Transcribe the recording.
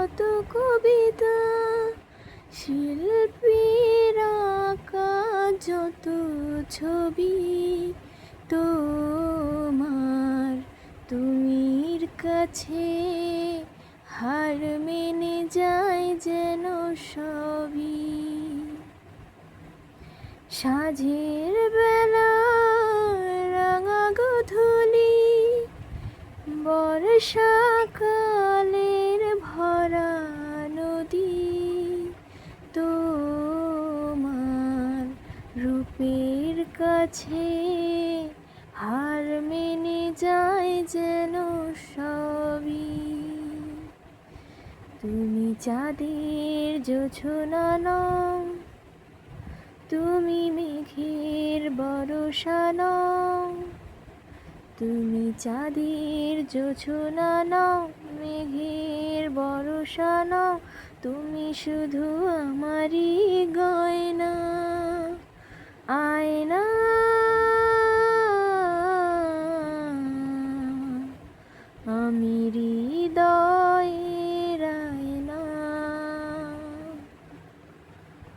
শত কবিতা, শিল্পীর আঁকা যত ছবি, তোমার তুমির কাছে হার মেনে যায় যেন সবই। সাঁঝের বেলা রাঙা গোধূলি, বর্ষাকালের ভরা নদী, তোমার রূপের কাছে হার মেনে যায় যেন সবই। তুমি চাঁদের জোছনা নও, তুমি মেঘের বরষা নও, তুমি চাঁদের জোছনা নও, মেঘের বরষা নও, তুমি শুধু আমারই গয়না, আয়না। আমি হৃদয়